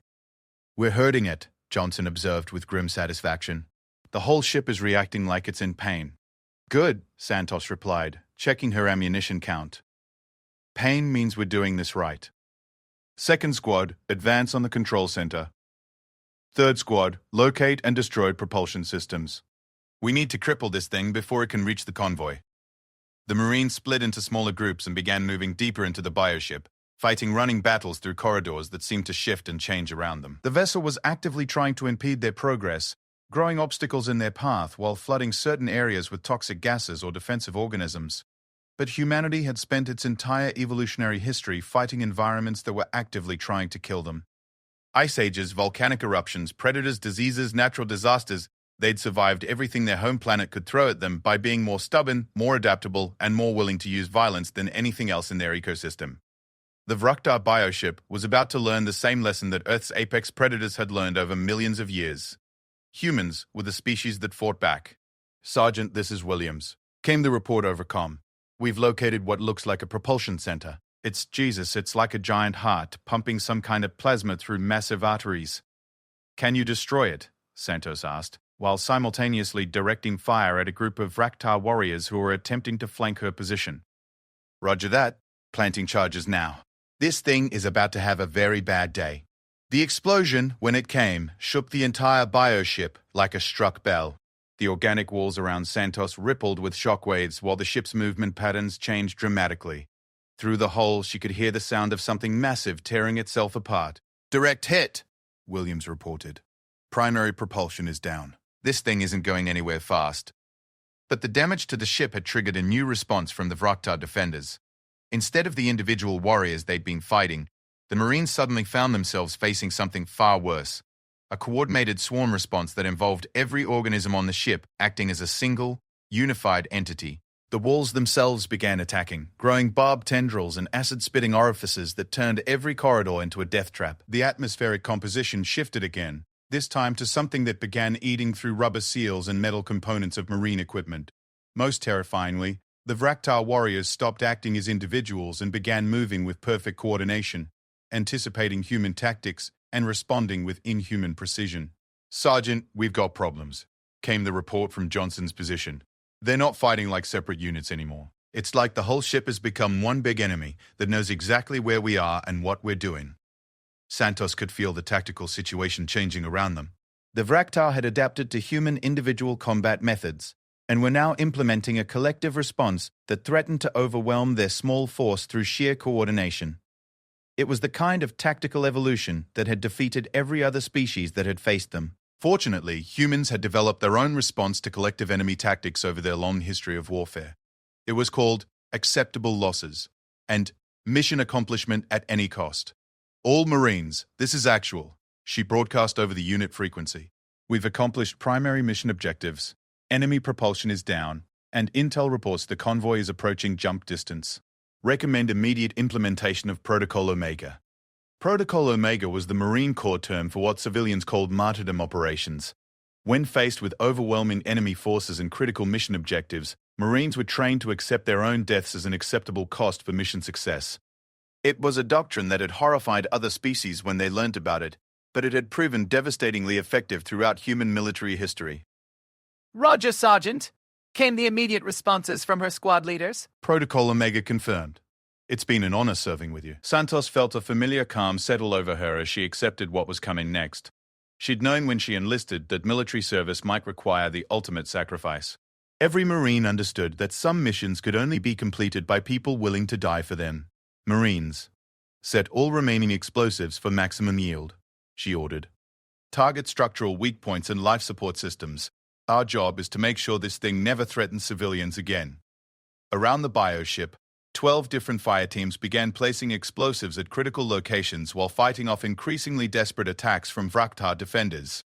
"We're hurting it," Johnson observed with grim satisfaction. "The whole ship is reacting like it's in pain." "Good," Santos replied, checking her ammunition count. "Pain means we're doing this right. Second squad, advance on the control center. Third squad, locate and destroy propulsion systems. We need to cripple this thing before it can reach the convoy." The Marines split into smaller groups and began moving deeper into the bioship, fighting running battles through corridors that seemed to shift and change around them. The vessel was actively trying to impede their progress, growing obstacles in their path while flooding certain areas with toxic gases or defensive organisms. But humanity had spent its entire evolutionary history fighting environments that were actively trying to kill them. Ice ages, volcanic eruptions, predators, diseases, natural disasters — they'd survived everything their home planet could throw at them by being more stubborn, more adaptable, and more willing to use violence than anything else in their ecosystem. The Vruktar bioship was about to learn the same lesson that Earth's apex predators had learned over millions of years. Humans were the species that fought back. "Sergeant, this is Williams," came the report over comm. "We've located what looks like a propulsion center. It's like a giant heart, pumping some kind of plasma through massive arteries." "Can you destroy it?" Santos asked, while simultaneously directing fire at a group of Vruktar warriors who were attempting to flank her position. "Roger that. Planting charges now. This thing is about to have a very bad day." The explosion, when it came, shook the entire bioship like a struck bell. The organic walls around Santos rippled with shockwaves while the ship's movement patterns changed dramatically. Through the hole, she could hear the sound of something massive tearing itself apart. "Direct hit," Williams reported. "Primary propulsion is down. This thing isn't going anywhere fast." But the damage to the ship had triggered a new response from the Vruktar defenders. Instead of the individual warriors they'd been fighting, the Marines suddenly found themselves facing something far worse. A coordinated swarm response that involved every organism on the ship acting as a single, unified entity. The walls themselves began attacking, growing barbed tendrils and acid-spitting orifices that turned every corridor into a death trap. The atmospheric composition shifted again, this time to something that began eating through rubber seals and metal components of marine equipment. Most terrifyingly, the Vruktar warriors stopped acting as individuals and began moving with perfect coordination, anticipating human tactics and responding with inhuman precision. "Sergeant, we've got problems," came the report from Johnson's position. "They're not fighting like separate units anymore. It's like the whole ship has become one big enemy that knows exactly where we are and what we're doing." Santos could feel the tactical situation changing around them. The Vruktar had adapted to human individual combat methods, and were now implementing a collective response that threatened to overwhelm their small force through sheer coordination. It was the kind of tactical evolution that had defeated every other species that had faced them. Fortunately, humans had developed their own response to collective enemy tactics over their long history of warfare. It was called acceptable losses and mission accomplishment at any cost. "All Marines, this is actual," she broadcast over the unit frequency. "We've accomplished primary mission objectives. Enemy propulsion is down, and intel reports the convoy is approaching jump distance. Recommend immediate implementation of Protocol Omega." Protocol Omega was the Marine Corps term for what civilians called martyrdom operations. When faced with overwhelming enemy forces and critical mission objectives, Marines were trained to accept their own deaths as an acceptable cost for mission success. It was a doctrine that had horrified other species when they learnt about it, but it had proven devastatingly effective throughout human military history. "Roger, Sergeant," came the immediate responses from her squad leaders. Protocol Omega confirmed. "It's been an honor serving with you." Santos felt a familiar calm settle over her as she accepted what was coming next. She'd known when she enlisted that military service might require the ultimate sacrifice. Every Marine understood that some missions could only be completed by people willing to die for them. "Marines, set all remaining explosives for maximum yield," she ordered. "Target structural weak points and life support systems. Our job is to make sure this thing never threatens civilians again." Around the bioship, 12 different fire teams began placing explosives at critical locations while fighting off increasingly desperate attacks from Vruktar defenders.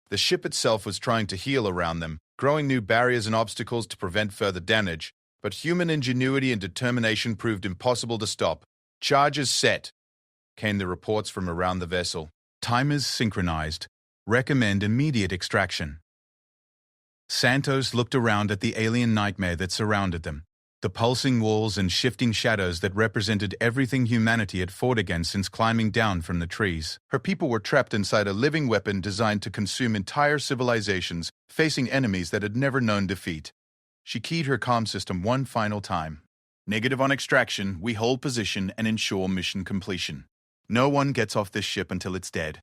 The ship itself was trying to heal around them, growing new barriers and obstacles to prevent further damage, but human ingenuity and determination proved impossible to stop. "Charges set," came the reports from around the vessel. Timers synchronized. Recommend immediate extraction. Santos looked around at the alien nightmare that surrounded them. The pulsing walls and shifting shadows that represented everything humanity had fought against since climbing down from the trees. Her people were trapped inside a living weapon designed to consume entire civilizations, facing enemies that had never known defeat. She keyed her comm system one final time. Negative on extraction, we hold position and ensure mission completion. No one gets off this ship until it's dead.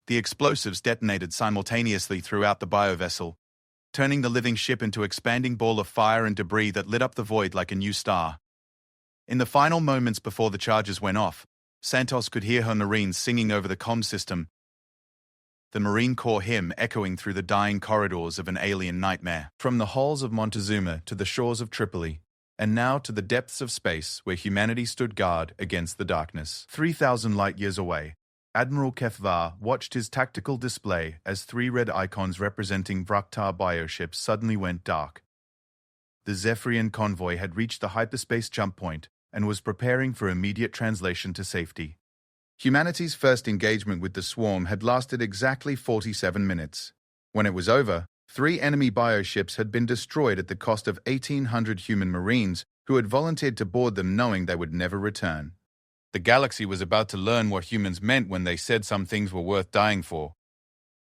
The explosives detonated simultaneously throughout the biovessel, turning the living ship into an expanding ball of fire and debris that lit up the void like a new star. In the final moments before the charges went off, Santos could hear her Marines singing over the comm system, the Marine Corps hymn echoing through the dying corridors of an alien nightmare. From the halls of Montezuma to the shores of Tripoli, and now to the depths of space where humanity stood guard against the darkness. 3,000 light-years away, Admiral Kefvar watched his tactical display as 3 red icons representing Vraktar bioships suddenly went dark. The Zephyrian convoy had reached the hyperspace jump point and was preparing for immediate translation to safety. Humanity's first engagement with the swarm had lasted exactly 47 minutes. When it was over, 3 enemy bioships had been destroyed at the cost of 1,800 human Marines who had volunteered to board them knowing they would never return. The galaxy was about to learn what humans meant when they said some things were worth dying for.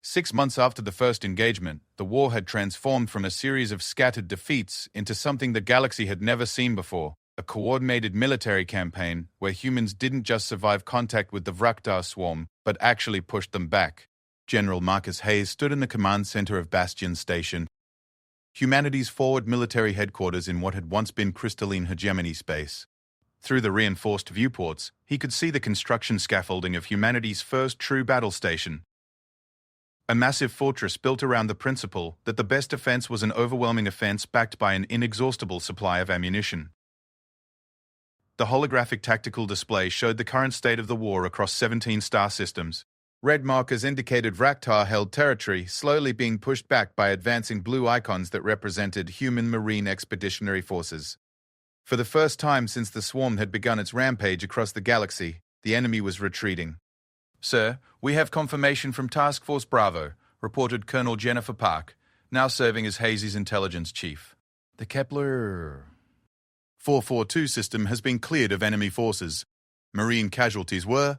6 months after the first engagement, the war had transformed from a series of scattered defeats into something the galaxy had never seen before, a coordinated military campaign where humans didn't just survive contact with the Vraktar swarm, but actually pushed them back. General Marcus Hayes stood in the command center of Bastion Station, humanity's forward military headquarters in what had once been crystalline hegemony space. Through the reinforced viewports, he could see the construction scaffolding of humanity's first true battle station. A massive fortress built around the principle that the best defense was an overwhelming offense backed by an inexhaustible supply of ammunition. The holographic tactical display showed the current state of the war across 17 star systems. Red markers indicated Vraktar held territory, slowly being pushed back by advancing blue icons that represented human marine expeditionary forces. For the first time since the swarm had begun its rampage across the galaxy, the enemy was retreating. "Sir, we have confirmation from Task Force Bravo," reported Colonel Jennifer Park, now serving as Hayes' intelligence chief. "The Kepler 442 system has been cleared of enemy forces. Marine casualties were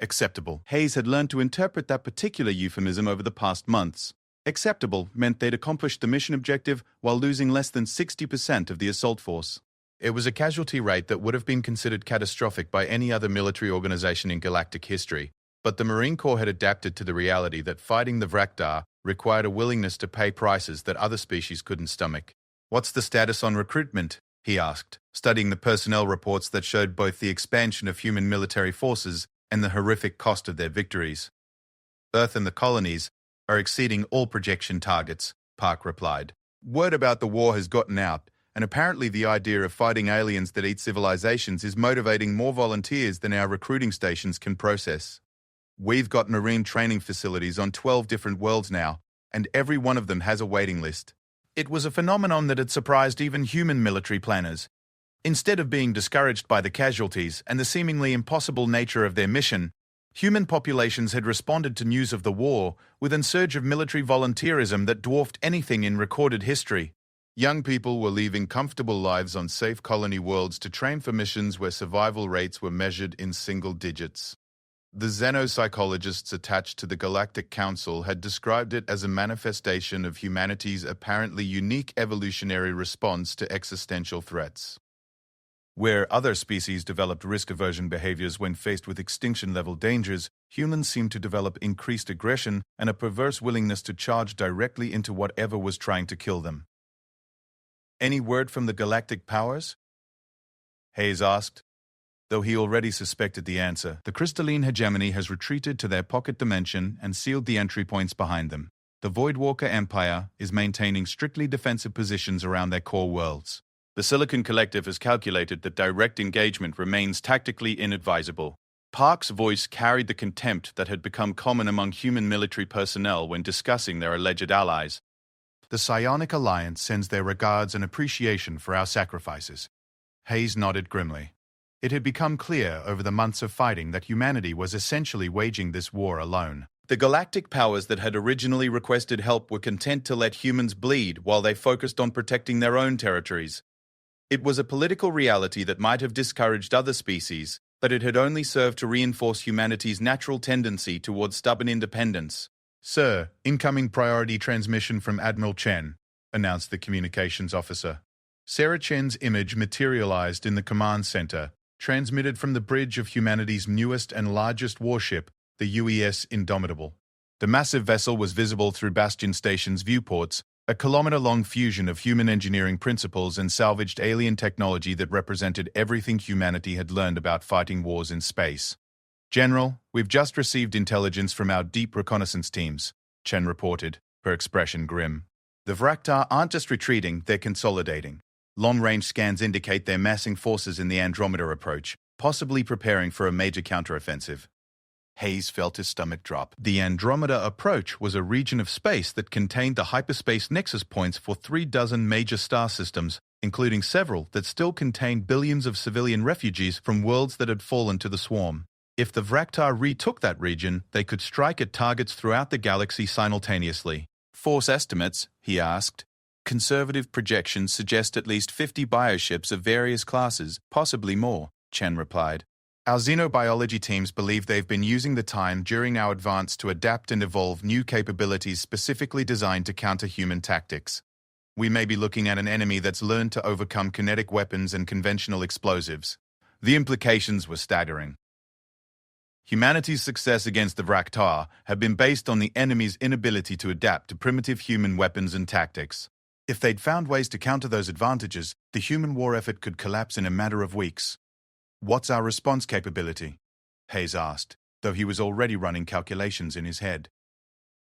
acceptable." Hayes had learned to interpret that particular euphemism over the past months. Acceptable meant they'd accomplished the mission objective while losing less than 60% of the assault force. It was a casualty rate that would have been considered catastrophic by any other military organization in galactic history, but the Marine Corps had adapted to the reality that fighting the Vraktar required a willingness to pay prices that other species couldn't stomach. "What's the status on recruitment?" he asked, studying the personnel reports that showed both the expansion of human military forces and the horrific cost of their victories. "Earth and the colonies are exceeding all projection targets," Park replied. "Word about the war has gotten out, and apparently the idea of fighting aliens that eat civilizations is motivating more volunteers than our recruiting stations can process. We've got marine training facilities on 12 different worlds now, and every one of them has a waiting list." It was a phenomenon that had surprised even human military planners. Instead of being discouraged by the casualties and the seemingly impossible nature of their mission, human populations had responded to news of the war with a surge of military volunteerism that dwarfed anything in recorded history. Young people were leaving comfortable lives on safe colony worlds to train for missions where survival rates were measured in single digits. The xenopsychologists attached to the Galactic Council had described it as a manifestation of humanity's apparently unique evolutionary response to existential threats. Where other species developed risk-aversion behaviors when faced with extinction-level dangers, humans seemed to develop increased aggression and a perverse willingness to charge directly into whatever was trying to kill them. "Any word from the galactic powers?" Hayes asked. Though he already suspected the answer, the crystalline hegemony has retreated to their pocket dimension and sealed the entry points behind them. The Voidwalker Empire is maintaining strictly defensive positions around their core worlds. The Silicon Collective has calculated that direct engagement remains tactically inadvisable. Park's voice carried the contempt that had become common among human military personnel when discussing their alleged allies. "The Psionic Alliance sends their regards and appreciation for our sacrifices." Hayes nodded grimly. It had become clear over the months of fighting that humanity was essentially waging this war alone. The galactic powers that had originally requested help were content to let humans bleed while they focused on protecting their own territories. It was a political reality that might have discouraged other species, but it had only served to reinforce humanity's natural tendency towards stubborn independence. "Sir, incoming priority transmission from Admiral Chen," announced the communications officer. Sarah Chen's image materialized in the command center, transmitted from the bridge of humanity's newest and largest warship, the UES Indomitable. The massive vessel was visible through Bastion Station's viewports, a kilometer-long fusion of human engineering principles and salvaged alien technology that represented everything humanity had learned about fighting wars in space. "General, we've just received intelligence from our deep reconnaissance teams," Chen reported, her expression grim. "The Vraktar aren't just retreating, they're consolidating. Long-range scans indicate they're massing forces in the Andromeda approach, possibly preparing for a major counteroffensive." Hayes felt his stomach drop. The Andromeda approach was a region of space that contained the hyperspace nexus points for 36 major star systems, including several that still contained billions of civilian refugees from worlds that had fallen to the swarm. If the Vraktar retook that region, they could strike at targets throughout the galaxy simultaneously. "Force estimates?" he asked. "Conservative projections suggest at least 50 bioships of various classes, possibly more," Chen replied. "Our xenobiology teams believe they've been using the time during our advance to adapt and evolve new capabilities specifically designed to counter human tactics. We may be looking at an enemy that's learned to overcome kinetic weapons and conventional explosives." The implications were staggering. Humanity's success against the Vraktar had been based on the enemy's inability to adapt to primitive human weapons and tactics. If they'd found ways to counter those advantages, the human war effort could collapse in a matter of weeks. "What's our response capability?" Hayes asked, though he was already running calculations in his head.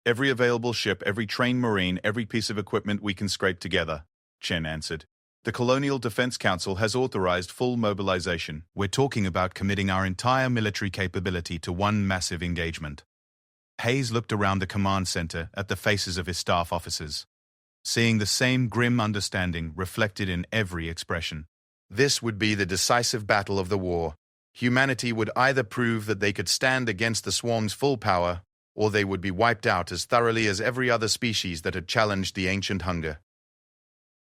"Every available ship, every trained Marine, every piece of equipment we can scrape together," Chen answered. "The Colonial Defense Council has authorized full mobilization. We're talking about committing our entire military capability to one massive engagement." Hayes looked around the command center at the faces of his staff officers, seeing the same grim understanding reflected in every expression. This would be the decisive battle of the war. Humanity would either prove that they could stand against the swarm's full power, or they would be wiped out as thoroughly as every other species that had challenged the ancient hunger.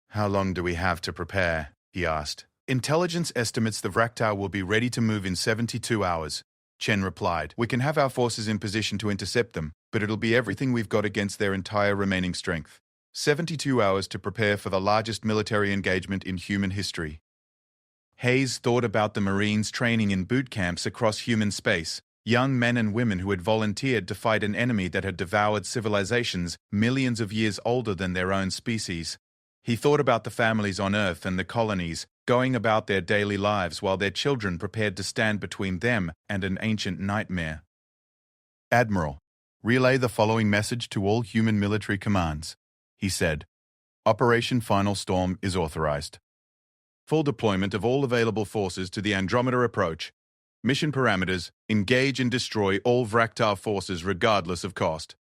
"How long do we have to prepare?" he asked. "Intelligence estimates the Vraktar will be ready to move in 72 hours, Chen replied. "We can have our forces in position to intercept them, but it'll be everything we've got against their entire remaining strength. 72 hours to prepare for the largest military engagement in human history." Hayes thought about the Marines training in boot camps across human space, young men and women who had volunteered to fight an enemy that had devoured civilizations millions of years older than their own species. He thought about the families on Earth and the colonies, going about their daily lives while their children prepared to stand between them and an ancient nightmare. "Admiral, relay the following message to all human military commands," he said. "Operation Final Storm is authorized. Full deployment of all available forces to the Andromeda approach. Mission parameters: engage and destroy all Vraktar forces regardless of cost.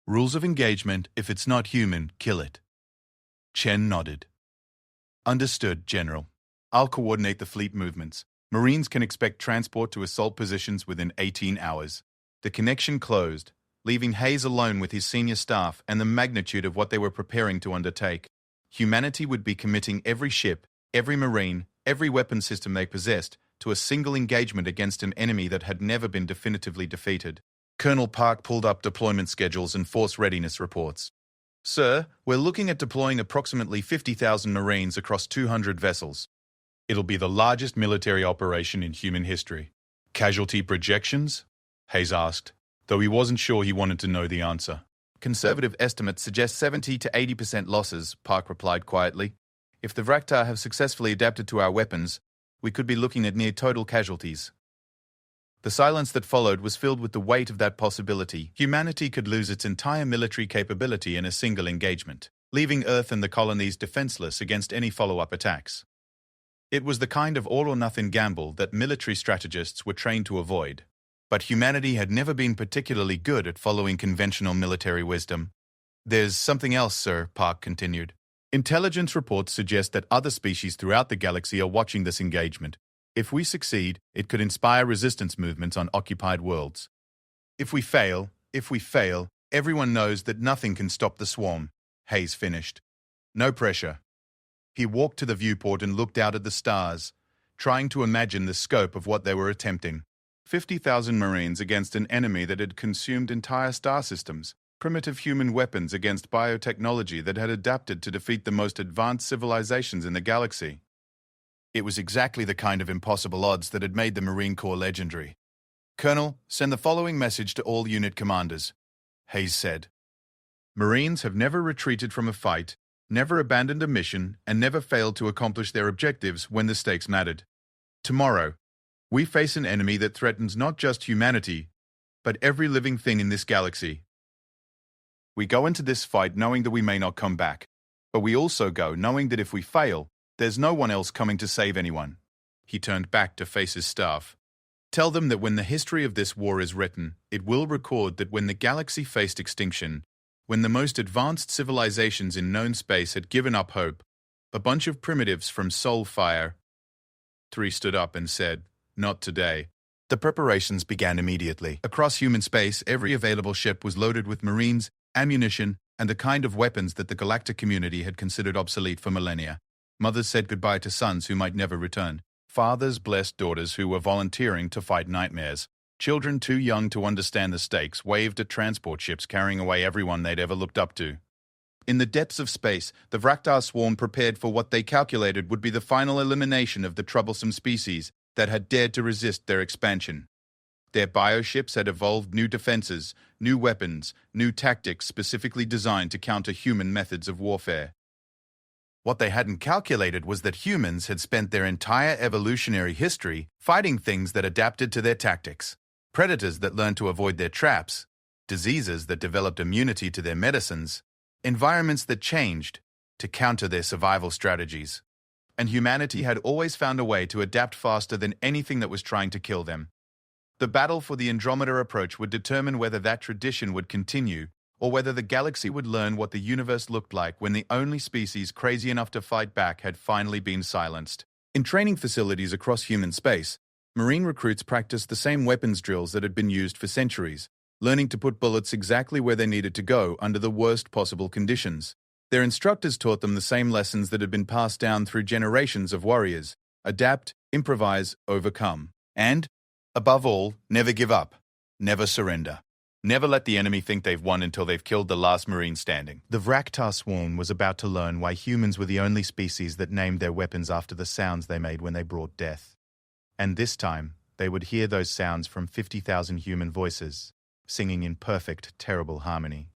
Rules of engagement: if it's not human, kill it." Chen nodded. "Understood, General. I'll coordinate the fleet movements. Marines can expect transport to assault positions within 18 hours. The connection closed, leaving Hayes alone with his senior staff and the magnitude of what they were preparing to undertake. Humanity would be committing every ship, every Marine, every weapon system they possessed to a single engagement against an enemy that had never been definitively defeated. Colonel Park pulled up deployment schedules and force readiness reports. "Sir, we're looking at deploying approximately 50,000 Marines across 200 vessels. It'll be the largest military operation in human history." "Casualty projections?" Hayes asked, though he wasn't sure he wanted to know the answer. "Conservative estimates suggest 70 to 80% losses," Park replied quietly. "If the Vraktar have successfully adapted to our weapons, we could be looking at near total casualties." The silence that followed was filled with the weight of that possibility. Humanity could lose its entire military capability in a single engagement, leaving Earth and the colonies defenseless against any follow-up attacks. It was the kind of all-or-nothing gamble that military strategists were trained to avoid. But humanity had never been particularly good at following conventional military wisdom. "There's something else, sir," Park continued. "Intelligence reports suggest that other species throughout the galaxy are watching this engagement. If we succeed, it could inspire resistance movements on occupied worlds. If we fail, If we fail, everyone knows that nothing can stop the swarm. Hayes finished. No pressure. He walked to the viewport and looked out at the stars, trying to imagine the scope of what they were attempting. 50,000 Marines against an enemy that had consumed entire star systems. Primitive human weapons against biotechnology that had adapted to defeat the most advanced civilizations in the galaxy. It was exactly the kind of impossible odds that had made the Marine Corps legendary. "Colonel, send the following message to all unit commanders," Hayes said. "Marines have never retreated from a fight, never abandoned a mission, and never failed to accomplish their objectives when the stakes mattered. Tomorrow, we face an enemy that threatens not just humanity, but every living thing in this galaxy. We go into this fight knowing that we may not come back, but we also go knowing that if we fail, there's no one else coming to save anyone." He turned back to face his staff. "Tell them that when the history of this war is written, it will record that when the galaxy faced extinction, when the most advanced civilizations in known space had given up hope, a bunch of primitives from Soulfire." 3 stood up and said, "Not today." The preparations began immediately. Across human space, every available ship was loaded with Marines, ammunition, and the kind of weapons that the galactic community had considered obsolete for millennia. Mothers said goodbye to sons who might never return. Fathers blessed daughters who were volunteering to fight nightmares. Children too young to understand the stakes waved at transport ships carrying away everyone they'd ever looked up to. In the depths of space, the Vraktar swarm prepared for what they calculated would be the final elimination of the troublesome species that had dared to resist their expansion. Their bioships had evolved new defenses, new weapons, new tactics specifically designed to counter human methods of warfare. What they hadn't calculated was that humans had spent their entire evolutionary history fighting things that adapted to their tactics. Predators that learned to avoid their traps, diseases that developed immunity to their medicines, environments that changed to counter their survival strategies. And humanity had always found a way to adapt faster than anything that was trying to kill them. The battle for the Andromeda approach would determine whether that tradition would continue, or whether the galaxy would learn what the universe looked like when the only species crazy enough to fight back had finally been silenced. In training facilities across human space, Marine recruits practiced the same weapons drills that had been used for centuries, learning to put bullets exactly where they needed to go under the worst possible conditions. Their instructors taught them the same lessons that had been passed down through generations of warriors: adapt, improvise, overcome. And, above all, never give up, never surrender. Never let the enemy think they've won until they've killed the last Marine standing. The Vraktar swarm was about to learn why humans were the only species that named their weapons after the sounds they made when they brought death. And this time, they would hear those sounds from 50,000 human voices, singing in perfect, terrible harmony.